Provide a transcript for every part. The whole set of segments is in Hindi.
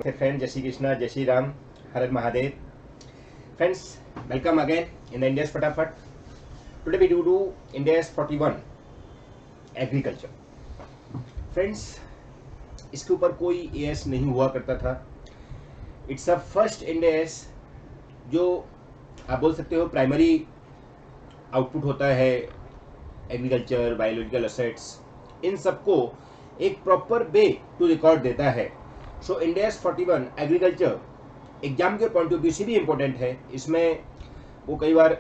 नमस्ते फ्रेंड, जय श्री कृष्णा, जय श्री राम, हर हर Mahadev. Friends, welcome again in the India's फटाफट। Today we do India's 41 agriculture. Friends, इसके ऊपर कोई एएस नहीं हुआ करता था। इट्स अ फर्स्ट इंडियाज जो आप बोल सकते हो प्राइमरी आउटपुट होता है एग्रीकल्चर, बायोलॉजिकल असेट्स, इन सबको एक प्रॉपर वे टू रिकॉर्ड देता है। सो इंडियाज 41 एग्रीकल्चर एग्जाम के पॉइंट ऑफ व्यू से भी इम्पोर्टेंट है। इसमें वो कई बार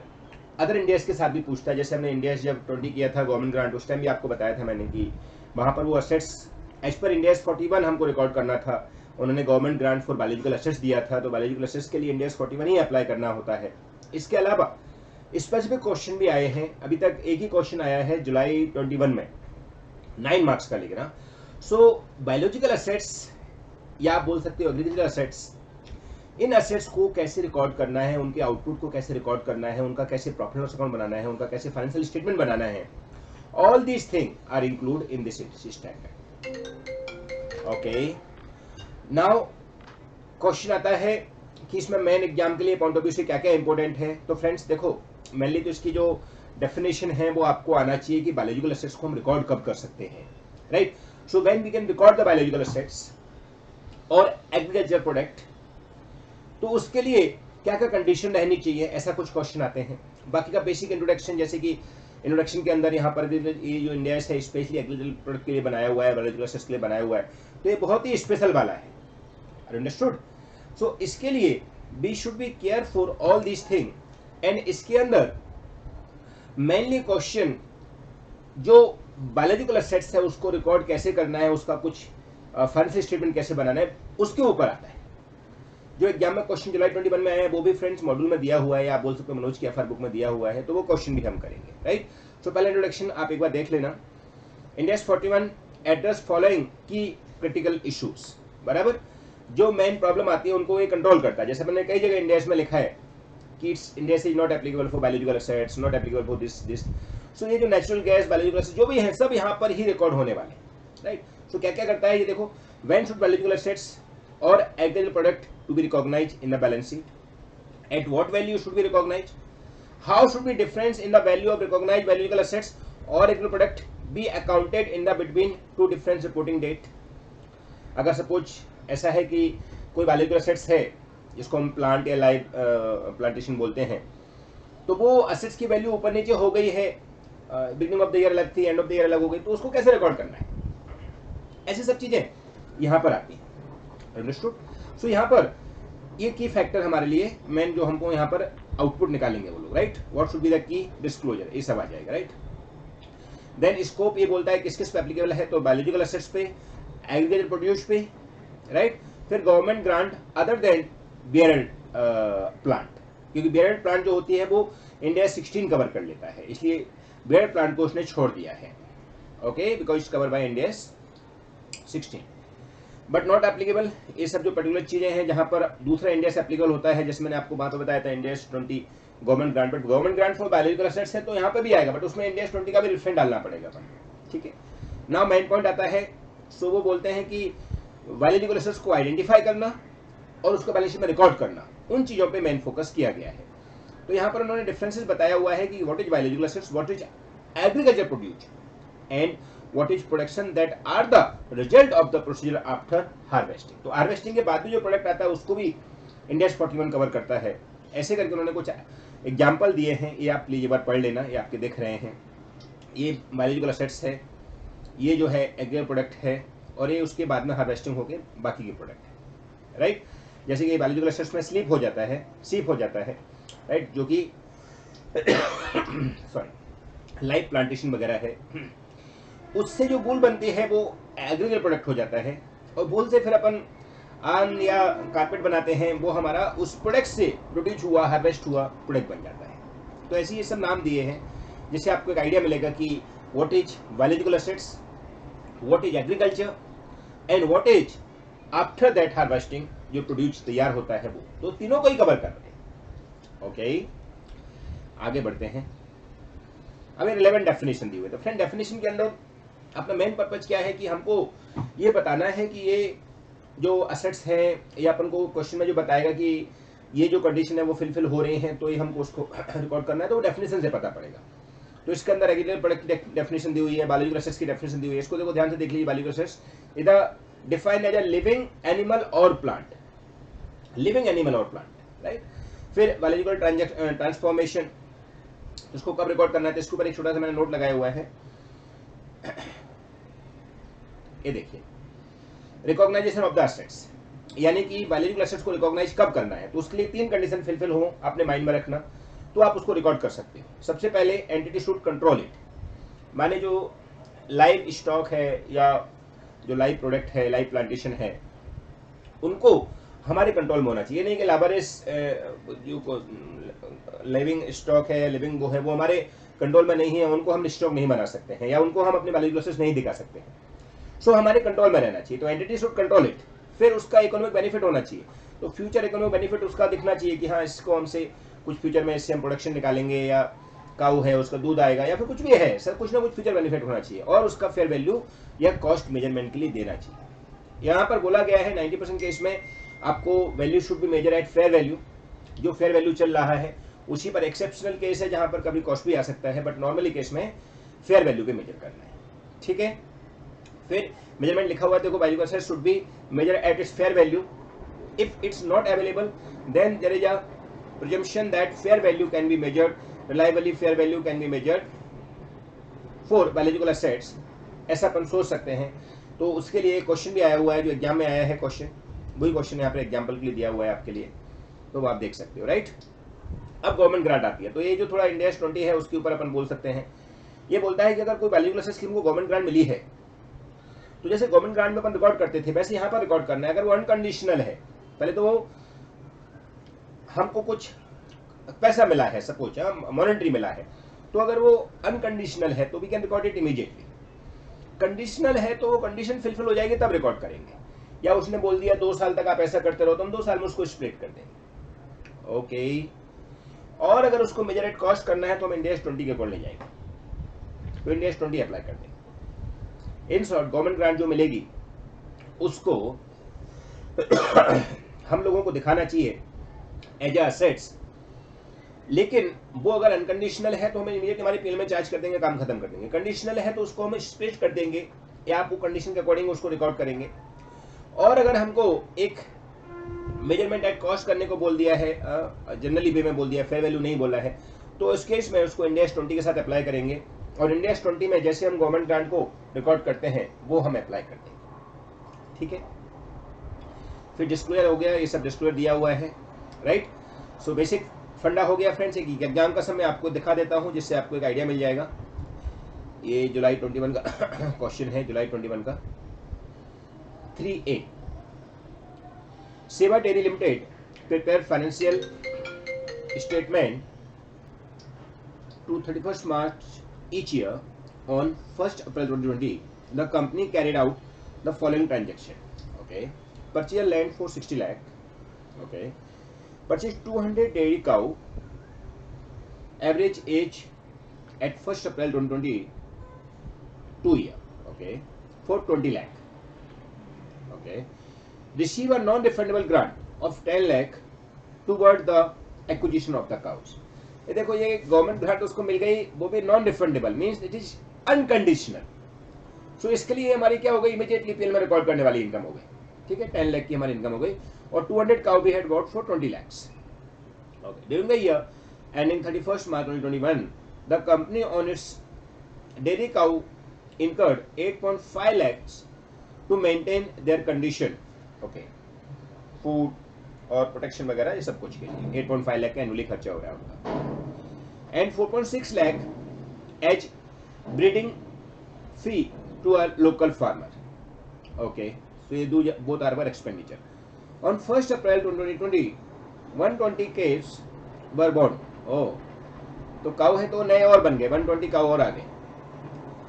अदर इंडियाज के साथ भी पूछता है। जैसे हमने इंडियाज जब 20 किया था गवर्नमेंट ग्रांट, उस टाइम भी आपको बताया था मैंने कि वहाँ पर वो असेट्स एज पर इंडियाज 41 हमको रिकॉर्ड करना था। उन्होंने government grant for biological assets दिया था, तो बायोलॉजिकल असेट्स के लिए इंडियाज 41 ही अप्लाई करना होता है। इसके अलावा स्पेसिफिक क्वेश्चन भी आए हैं। अभी तक एक ही क्वेश्चन आया है जुलाई 21 में, 9 मार्क्स का, लेकिन सो बायोलॉजिकल असेट्स या आप बोल सकते हो एग्रीकल्चर असेट्स, इन असेट्स को कैसे रिकॉर्ड करना है, उनके आउटपुट को कैसे रिकॉर्ड करना है, उनका कैसे प्रॉफिट लॉस अकाउंट बनाना है, उनका कैसे फाइनेंशियल स्टेटमेंट बनाना है, all these thing are include in this standard. Okay, now question आता है कि इसमें मेन एग्जाम के लिए पॉइंट ऑफ व्यू से क्या क्या इंपॉर्टेंट है। तो फ्रेंड्स देखो, मेनली तो इसकी जो डेफिनेशन है वो आपको आना चाहिए कि बायोलॉजिकल असेट्स को हम रिकॉर्ड कब कर सकते हैं, right. So when we can record the biological assets और एग्रीकल्चर प्रोडक्ट, तो उसके लिए क्या क्या कंडीशन रहनी चाहिए, ऐसा कुछ क्वेश्चन आते हैं। बाकी का बेसिक इंट्रोडक्शन, जैसे कि इंट्रोडक्शन के अंदर यहाँ पर ये जो इंडिया है स्पेशली एग्रीकल्चर प्रोडक्ट के लिए बनाया हुआ है, बायोलॉजिकल असेट्स के लिए बनाया हुआ है, तो ये बहुत ही स्पेशल वाला है। अंडरस्टूड? सो इसके लिए we should be care for all these thing. And इसके अंदर मेनली क्वेश्चन जो बायोलॉजिकल असेट्स है उसको रिकॉर्ड कैसे करना है, उसका कुछ फाइनेंशियल स्टेटमेंट कैसे बनाना है, उसके ऊपर आता है। जो एग्जाम में क्वेश्चन जुलाई 21 में आया है वो भी फ्रेंड्स मॉड्यूल में दिया हुआ है, या आप बोल सकते हो मनोज की एफआर बुक में दिया हुआ है, तो वो क्वेश्चन भी हम करेंगे, राइट। सो पहले इंट्रोडक्शन आप एक बार देख लेना। इंडियाज 41 एड्रेस फॉलोइंग की क्रिटिकल इश्यूज, बराबर। जो मेन प्रॉब्लम आती है उनको ये कंट्रोल करता है। जैसे मैंने कई जगह इंडियाज में लिखा है कि India is not applicable for biological assets, not applicable for this. So ये जो नेचुरल गैस, बायोलॉजिकल असेट्स जो भी है सब यहाँ पर ही रिकॉर्ड होने वाले, राइट। सो क्या क्या करता है ये देखो। When should biological assets or agricultural product to be recognized in the balance sheet? At what value should be recognized? How should be difference in the value of recognized biological assets or agricultural product be accounted in the between two different reporting date? अगर सपोज ऐसा है कि कोई बायोलॉजिकल असेट्स है जिसको हम प्लांट या लाइव प्लांटेशन बोलते हैं, तो वो असेट्स की वैल्यू ऊपर नीचे हो गई है, बिगिनिंग ऑफ द ईयर अलग थी, एंड ऑफ द ईयर अलग हो गई, तो उसको कैसे रिकॉर्ड करना है, ऐसी सब चीजें यहाँ पर आती हैं। अंडरस्टूड? सो यहाँ पर ये की फैक्टर हमारे लिए मेन जो हमको यहाँ पर आउटपुट निकालेंगे वो लोग, right. What should be the key disclosure, ये सब आ जाएगा, राइट। देन स्कोप ये बोलता है किस किस पे एप्लीकेबल है, तो बायोलॉजिकल असेट्स पे, एग्रीकल्चर प्रोड्यूस पे, राइट। फिर government grant other than bearer plant, क्योंकि बियरल प्लांट जो होती है वो इंडिया 16 कवर कर लेता है, इसलिए बियरल प्लांट को उसने छोड़ दिया है, okay, because its cover by India 16 but not applicable. ये सब जो पर्टिकुलर चीजें हैं जहां पर दूसरा इंडिया से एप्लीकेबल होता है, जैसे मैंने आपको बात बताया था India 20 government grant, but government grant for biological assets है तो यहाँ पे भी आएगा, बट उसमें इंडिया 20 का भी रिफरेंस डालना पड़ेगा, ठीक है। नाउ मेन पॉइंट आता है, सो वो बोलते हैं कि बायोलॉजिकल असेट्स को आइडेंटिफाई करना और उसको बैलेंस शीट में रिकॉर्ड करना, उन चीजों पर मेन फोकस किया गया है। तो यहाँ पर उन्होंने डिफरेंसेस बताया हुआ है कि what is biological assets, what is agriculture produce, and what is production that are the result of the procedure after harvesting। तो हार्वेस्टिंग के बाद भी जो प्रोडक्ट आता है उसको भी इंडिया 41 कवर करता है। ऐसे करके उन्होंने कुछ एग्जाम्पल दिए हैं, ये आप प्लीज एक बार पढ़ लेना, ये आपके देख रहे हैं। ये बायोलॉजिकल असेट्स है, ये जो है एग्रीकल्चर प्रोडक्ट है, और ये उसके बाद में हार्वेस्टिंग होकर बाकी के प्रोडक्ट है, राइट। जैसे कि बायोलॉजिकल असेट्स में सीप हो जाता है, राइट, जो कि सॉरी लाइव प्लांटेशन वगैरह है, उससे जो वूल बनती है वो एग्रीकल्चर प्रोडक्ट हो जाता है, और वूल से फिर अपन आन या कारपेट बनाते हैं, वो हमारा उस प्रोडक्ट से प्रोड्यूस हुआ, हार्वेस्ट हुआ प्रोडक्ट बन जाता है। तो ऐसे ये सब नाम दिए हैं जिससे आपको एक आइडिया मिलेगा कि what is biological assets, what is agriculture, and what is after that harvesting, जो प्रोड्यूस तैयार होता है वो, तो तीनों को ही कवर कर रहे हैं। ओके, आगे बढ़ते हैं। अब रिलेवेंट डेफिनेशन दी हुई, तो फ्रेंड डेफिनेशन के अंदर अपना मेन पर्पज क्या है कि हमको ये बताना है कि ये जो असेट्स हैं ये अपन को क्वेश्चन में जो बताएगा कि ये जो कंडीशन है वो फिलफिल हो रही हैं, तो ये हमको उसको रिकॉर्ड करना है, तो वो डेफिनेशन से पता पड़ेगा। तो इसके अंदर रेगुलर प्रोडक्ट की डेफिनेशन दी हुई है, बायोलॉजिकल असेट्स की डेफिनेशन दी हुई है। इसको देखो ध्यान से देख लीजिए। बायोलॉजिकल असेट्स इधर defined as a living animal और प्लांट, लिविंग एनिमल और प्लांट, राइट। फिर बायोलॉजिकल ट्रांसफॉर्मेशन, इसको कब रिकॉर्ड करना है, तो इसके ऊपर एक छोटा सा मैंने नोट लगाया हुआ है, ये देखिए, रिकॉग्नाइजेशन ऑफ द एसेट्स, यानी कि बायोलॉजिकल एसेट्स को रिकॉग्नाइज कब करना है, तो उसके लिए 3 कंडीशन फिलफिल हो, अपने माइंड में रखना, तो आप उसको रिकॉर्ड कर सकते हो। सबसे पहले एंटिटी शुड कंट्रोल इट, माने जो लाइव स्टॉक है या जो लाइव प्रोडक्ट है, लाइव प्लांटेशन है, उनको हमारे कंट्रोल में होना चाहिए। नहीं कि लाबारिस जो लिविंग स्टॉक है, लिविंग वो है, वो हमारे कंट्रोल में नहीं है, उनको हम स्टॉक नहीं बना सकते हैं या उनको हम अपने बायोलॉजिकल एसेट्स नहीं दिखा सकते हैं। सो हमारे कंट्रोल में रहना चाहिए, तो एंटिटी शुड कंट्रोल इट। फिर उसका इकोनॉमिक बेनिफिट होना चाहिए, तो फ्यूचर इकोनॉमिक बेनिफिट उसका दिखना चाहिए कि हाँ इसको हमसे कुछ फ्यूचर में इससे हम प्रोडक्शन निकालेंगे, या काऊ है उसका दूध आएगा, या फिर कुछ भी है सर, कुछ ना कुछ फ्यूचर बेनिफिट होना चाहिए, और उसका फेयर वैल्यू या कॉस्ट मेजरमेंट के लिए देना चाहिए। यहाँ पर बोला गया है 90% केस में आपको value should be measure at fair value, जो फेयर वैल्यू चल रहा है उसी पर। एक्सेप्शनल केस है जहां पर कभी कॉस्ट भी आ सकता है, बट नॉर्मली केस में फेयर वैल्यू पे मेजर करना है, ठीक है। फिर मेजरमेंट लिखा हुआ है, देखो biological asset should be measure at its fair value, if it's not available then there is a presumption that fair value can be measured reliably, fair value can be measured for biological assets, ऐसा अपन सोच सकते हैं। तो उसके लिए क्वेश्चन भी आया हुआ है जो एग्जाम में आया है, क्वेश्चन वही क्वेश्चन यहाँ पर एग्जाम्पल के लिए दिया हुआ है आपके लिए, तो आप देख सकते हो, राइट। अब गवर्नमेंट ग्रांट आती है, तो ये जो थोड़ा इंडिया 20 है उसके ऊपर अपन बोल सकते हैं। ये बोलता है कि अगर कोई बायोलॉजिकल एसेट स्कीम को गवर्नमेंट ग्रांट मिली है, तो जैसे गवर्नमेंट ग्रांट में अपन रिकॉर्ड करते थे वैसे यहाँ पर रिकॉर्ड करना है। अगर वो अनकंडीशनल है, पहले तो वो हमको कुछ पैसा मिला है, सपोज मॉनेटरी मिला है, तो अगर वो अनकंडीशनल है तो we can record it immediately. Conditional है तो वो कंडीशन फिलफिल हो जाएगी तब रिकॉर्ड करेंगे, या उसने बोल दिया 2 साल तक आप ऐसा करते रहो, तो हम 2 साल में उसको स्प्लिट कर देंगे, ओके। और अगर उसको मेजर एट कॉस्ट करना है तो हम इंडिया 20 के अकॉर्डिंग ले जाएंगे, तो इंडिया 20 अप्लाई कर देंगे। इन शॉर्ट गवर्नमेंट ग्रांट जो मिलेगी उसको हम लोगों को दिखाना चाहिए एज एसेट्स, लेकिन वो अगर अनकंडीशनल है तो हमें इमीडिएट हमारे पीएल में चार्ज कर देंगे, काम खत्म कर देंगे। कंडीशनल है तो उसको हम स्प्लिट कर देंगे, या आप वो कंडीशन के अकॉर्डिंग उसको रिकॉर्ड करेंगे। और अगर हमको एक मेजरमेंट एट कॉस्ट करने को बोल दिया है, जनरली वे में बोल दिया, फेयर वैल्यू नहीं बोला है, तो इस केस में उसको इंडिया 20 के साथ अप्लाई करेंगे, और इंडिया 20 में जैसे हम गवर्नमेंट ग्रांट को रिकॉर्ड करते हैं वो हम अप्लाई कर देंगे, ठीक है। फिर डिस्क्लोजर हो गया, ये सब डिस्क्लोजर दिया हुआ है, राइट। सो बेसिक फंडा हो गया फ्रेंड्स। एक एग्जाम का समय आपको दिखा देता हूं जिससे आपको एक आइडिया मिल जाएगा। ये जुलाई 21 का क्वेश्चन है, जुलाई 21 का 3A। सेवा dairy limited prepare financial statement to 31st March each year. On 1st April 2020, the company carried out the following transaction. Okay, purchase land for 60 lakh. Okay, purchase 200 dairy cow. Average age at 1st April 2020, 2 year. Okay, for 20 lakh. Okay, receive a non-refundable grant of 10 lakh toward the acquisition of the cows. ये देखो, ये गवर्नमेंट ग्रांट उसको मिल गई, वो भी non refundable, means it is unconditional. So इसके लिए हमारी क्या हो गई, इमीडिएटली पीएल में रिकॉर्ड करने वाली इनकम हो गई, ठीक है। 10 लाख की हमारी इनकम हो गई, और 200 cow we had bought for 20 lakhs। Okay, during the year ending 31st March 2021, the company on its dairy cow incurred 8.5 lakhs to maintain their condition, okay, food और प्रोटेक्शन वगैरह ये सब कुछ के लिए 8.5 लाख का एनुअली खर्चा हो रहा है उनका, and 4.6 lakh as breeding fee to a local farmer. Okay, so ये both are for expenditure. On 1st April 2020, 120 calves were born. Oh, तो काउ है तो नए और बन गए, 120 काउ और आ गए।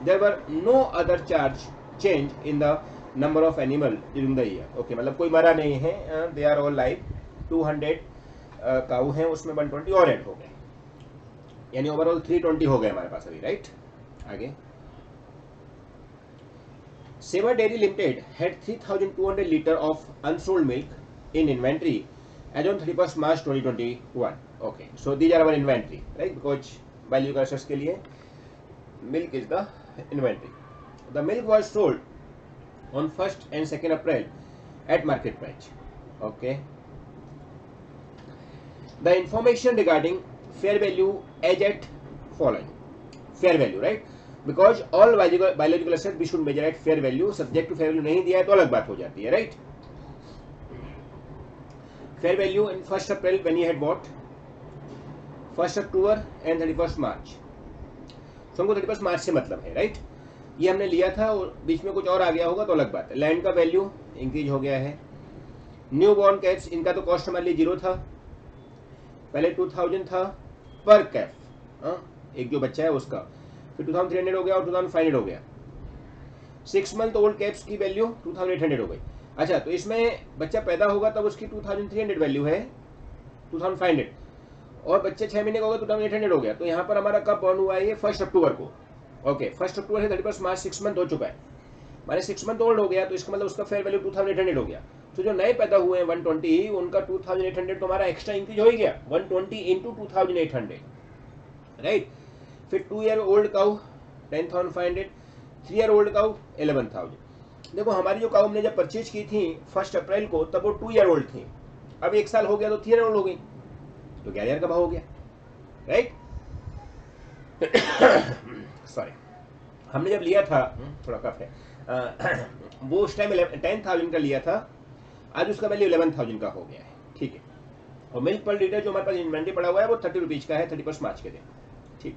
There were no other change in the number of animal during the year. Okay, मतलब कोई मरा नहीं है, they are all live. 200 cow हैं, उसमें 120 और ऐड हो गए, यानी ओवरऑल 320 हो गए हमारे पास अभी, राइट। आगे Seva Dairy Limited had 3,200 liters of unsold milk in inventory as on 31st March 2021. Okay, so these are our inventory, right? Because value का assets के लिए milk is the inventory. The milk was sold on 1st and 2nd April at market price. Okay. The information regarding fair value as at following. Fair value, right? Because all biological assets we should measure at fair value. Subject to fair value नहीं दिया है तो अलग बात हो जाती है, right? Fair value in 1st April when he had bought 1st October and 31st March. So हमको 31st March से मतलब है, right? ये हमने लिया था और बीच में कुछ और आ गया होगा तो अलग बात है. लैंड का वैल्यू इंक्रीज हो गया है. न्यू बॉर्न कैप्स, इनका तो कॉस्ट हमारे लिए 0 था, पहले 2000 था पर कैप, एक जो बच्चा है उसका, फिर 2300 हो गया और 2500 हो गया. 6 मंथ ओल्ड कैप्स की वैल्यू 2800 हो गई. अच्छा, तो इसमें बच्चा पैदा होगा तब उसकी 2300 वैल्यू है, 2500, और बच्चे 6 महीने का होगा तो 2800 हो गया. तो यहाँ पर हमारा कब बॉर्न हुआ है? ये 1 अक्टूबर को. ओके, 1 अक्टूबर से 31 मार्च 6 मंथ हो चुका है, माने 6 मंथ ओल्ड हो गया, तो इसका मतलब उसका फेयर वैल्यू 2800 हो गया. तो जो नए पैदा हुए हैं 120, उनका 2800 तो हमारा एक्स्ट्रा इंक्रीज हो ही गया. 120 इंटू 2800, राइट. फिर 2 year old cow 10,500, 3 year old cow 11,000. देखो हमारी जो काउ हमने जब परचेज की थी 1 अप्रैल को, तब वो 2 ईयर ओल्ड थी. अब 1 साल हो गया तो 3 ईयर ओल्ड हो गई, तो 11,000 का भाव हो गया, राइट. सॉरी, हमने जब लिया था, थोड़ा कफ है, वो उस टाइम 10,000 का लिया था, आज उसका वैल्यू 11,000 का हो गया है, ठीक है. और मिल्क पर लीटर जो हमारे पास इन्वेंट्री पड़ा हुआ है वो 30 रुपीज का है 31 मार्च के दिन, ठीक.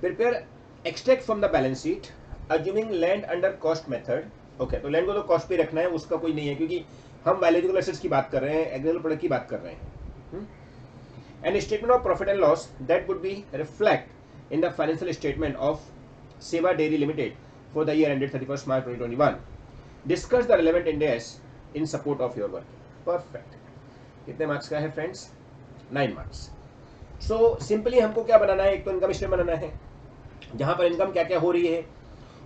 Prepare extract from the balance sheet assuming land under cost method. Okay, तो लैंड को तो कॉस्ट पे रखना है, उसका कोई नहीं है, क्योंकि हम बायोलॉजिकल एसेट्स की बात कर रहे हैं, एग्रीकल्चर प्रोडक्ट की बात कर रहे हैं. And statement of profit and loss that would be reflect in the financial statement of Seva dairy limited for the year ended 31 March 2021. Discuss the relevant index in support of your work. Perfect. कितने मार्क्स का है फ्रेंड्स? 9 मार्क्स. सो सिंपली हमको क्या बनाना है? एक तो इनकम स्टेटमेंट बनाना है, जहां पर इनकम क्या क्या हो रही है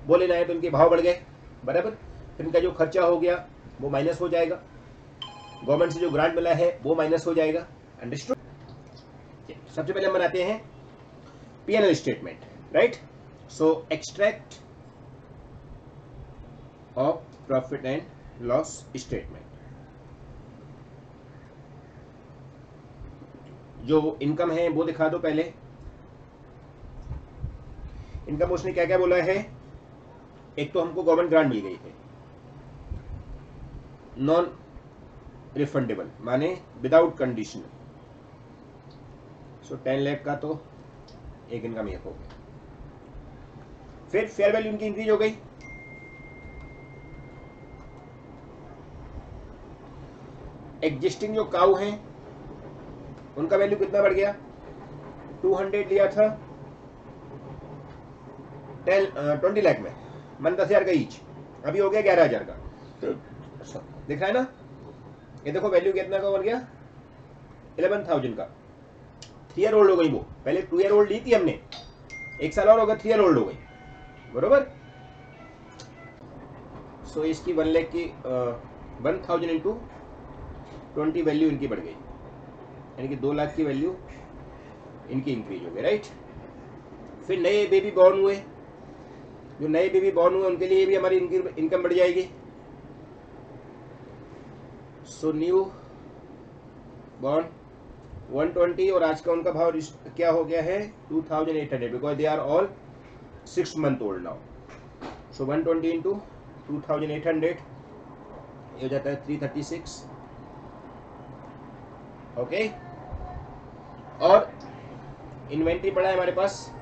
वो लेना है. तो इनके भाव बढ़ गए, बराबर. फिर इनका जो खर्चा हो गया वो माइनस हो जाएगा, गवर्नमेंट से जो ग्रांट मिला है वो माइनस हो जाएगा. अंडरस्टूड? सबसे पहले हम बनाते हैं P&L statement, right. So extract of profit and loss statement. जो इनकम है वो दिखा दो पहले. इनकम उसने क्या क्या बोला है? एक तो हमको गवर्नमेंट ग्रांट मिल गई है, नॉन रिफंडेबल माने विदाउट कंडीशन. सो 10 लाख का तो एक इनकम एक हो गया. फिर फेयर वैल्यू इनकी इंक्रीज हो गई. एग्जिस्टिंग जो काउ हैं उनका वैल्यू कितना बढ़ गया? 200 लिया था 20 लाख में, मन 10,000 का ईच, अभी हो गया 11,000 का. दिख रहा है ना? ये देखो वैल्यू कितना का बन गया? 11,000 का. 3 ईयर ओल्ड हो गई वो, पहले 2 ईयर ओल्ड ली थी हमने, 1 साल और होगा 3 ईयर ओल्ड हो गई, बरोबर. सो इसकी 1 लाख की 1,000 इंटू 20 वैल्यू इनकी बढ़ गई, यानी कि 2 लाख की वैल्यू इनकी इंक्रीज हो गई, राइट. फिर नए बेबी बॉर्न हुए, जो नए बेबी बॉर्न हुए उनके लिए भी हमारी इनकम बढ़ जाएगी. सो न्यू बॉर्न 120 और आज का उनका भाव क्या हो गया है? 2,800, because they are all 6 month old now. So 120 into 2,800 ये हो जाता है 336. ओके. और इन्वेंट्री पड़ा है हमारे पास,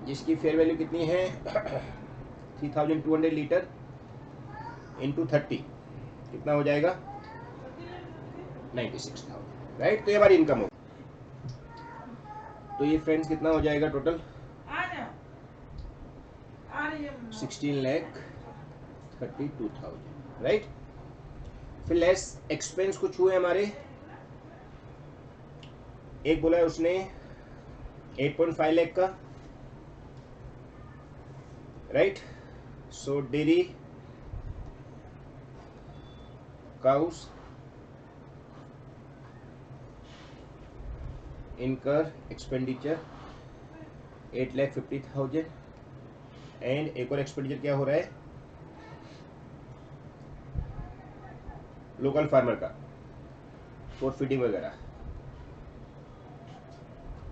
जिसकी फेयर वैल्यू कितनी है? 3,200 लीटर इंटू 30 कितना हो जाएगा? 96,000, राइट. तो ये हमारी इनकम हो. तो ये फ्रेंड्स कितना हो जाएगा टोटल? 16,32,000, राइट. फिर लेस एक्सपेंस कुछ हुए हमारे. एक बोला है उसने 8.5 लाख का, राइट. सो डेयरी काउस इनकर एक्सपेंडिचर 8,50,000 एंड एक और एक्सपेंडिचर क्या हो रहा है लोकल फार्मर का फॉर फीडिंग वगैरह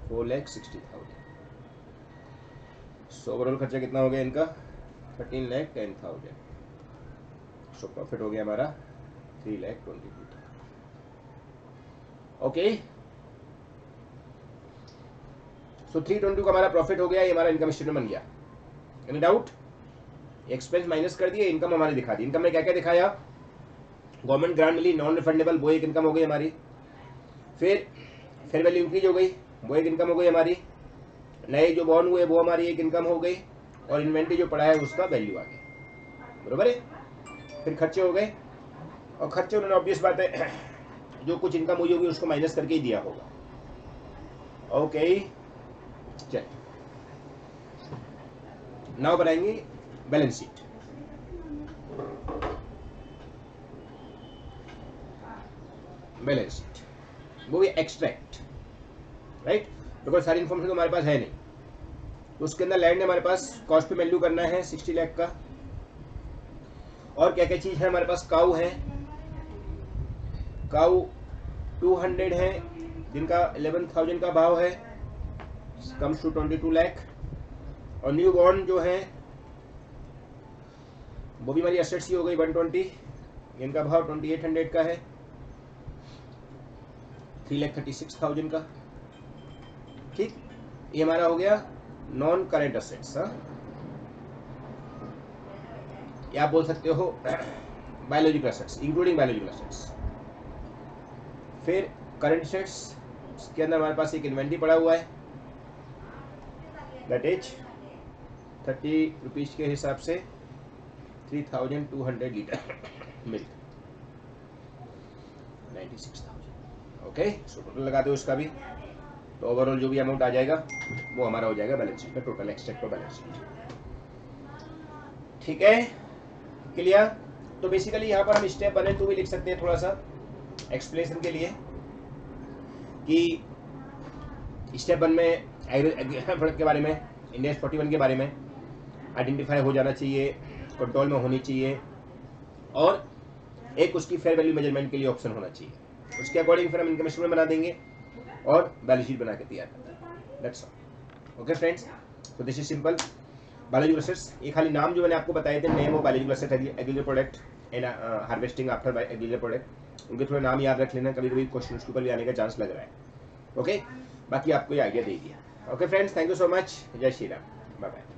4,60,000। सो ओवरऑल खर्चा कितना हो गया इनका 13,10,000। सो प्रॉफिट हो गया हमारा 3,22,000। ओके, सो 322 का हमारा प्रॉफिट हो गया, ये हमारा इनकम स्टेटमेंट बन गया। Any doubt? एक्सपेंस माइनस कर दिए, इनकम हमारी दिखा दी। इनकम में क्या क्या दिखाया, गवर्नमेंट ग्रांट मिली, नॉन रिफंडेबल, वो एक इनकम हो गई हमारी। फिर फेयर वैल्यू इंक्रीज हो गई, वो एक इनकम हो गई हमारी। नए जो बॉन्ड हुए वो हमारी एक इनकम हो गई, और इन्वेंट्री जो पड़ा है उसका वैल्यू आ गया, बरोबर है। फिर खर्चे हो गए, और खर्चे उन्होंने ऑब्वियस बात है जो कुछ इनकम हुई होगी उसको माइनस करके ही दिया होगा। ओके, चल नाउ बनाएंगे बैलेंस शीट। बैलेंस शीट वो भी एक्सट्रैक्ट, राइट, बिकॉज सारी इन्फॉर्मेशन तो हमारे पास है नहीं। तो उसके अंदर लैंड है हमारे पास, कॉस्ट पे वैल्यू करना है 60 लाख का, और क्या क्या चीज है हमारे पास। काऊ है, काऊ 200 है जिनका 11,000 का भाव है, कम्स टू 22 लाख। और न्यू बॉर्न जो है वो भी हमारी एसेट्स ही हो गई 120, इनका भाव 2800 का है, 3,36,000 का। ठीक, ये हमारा हो गया नॉन करेंट एसेट्स। या आप बोल सकते हो biological assets, including biological assets. फिर करंट एसेट्स के अंदर हमारे पास एक इन्वेंट्री पड़ा हुआ है, दैट इज 30 रुपीज के हिसाब से 3,200 litre milk, 96,000। Okay, so total लगा दो इसका भी, तो ओवरऑल जो भी अमाउंट आ जाएगा वो हमारा हो जाएगा बैलेंस शीट में, टोटल एक्सट्रैक्ट और बैलेंस शीट। ठीक है, क्लियर। तो बेसिकली यहाँ पर हम स्टेप 1 और 2 भी लिख सकते हैं थोड़ा सा एक्सप्लेनेशन के लिए, कि स्टेप 1 में प्रोडक्ट के बारे में, इंडेक्स 41 के बारे में आइडेंटिफाई हो जाना चाहिए, कंट्रोल में होनी चाहिए, और एक उसकी फेयर वैल्यू मेजरमेंट के लिए ऑप्शन होना चाहिए। उसके अकॉर्डिंग फिर हम इनकम स्टेटमेंट बना देंगे और बैलेंस शीट बना के तैयार कर देंगे। That's all. ओके फ्रेंड्स, तो this is simple. Biological assets, ये खाली नाम जो मैंने आपको बताए थे, name of biological asset, agriculture product and harvesting after agriculture product, उनके थोड़े नाम याद रख लेना, कभी कभी क्वेश्चन के ऊपर भी आने का चांस लग रहा है। ओके, बाकी आपको ये आइडिया दे दिया। Okay friends, thank you so much, जय श्री राम, बाय बाय।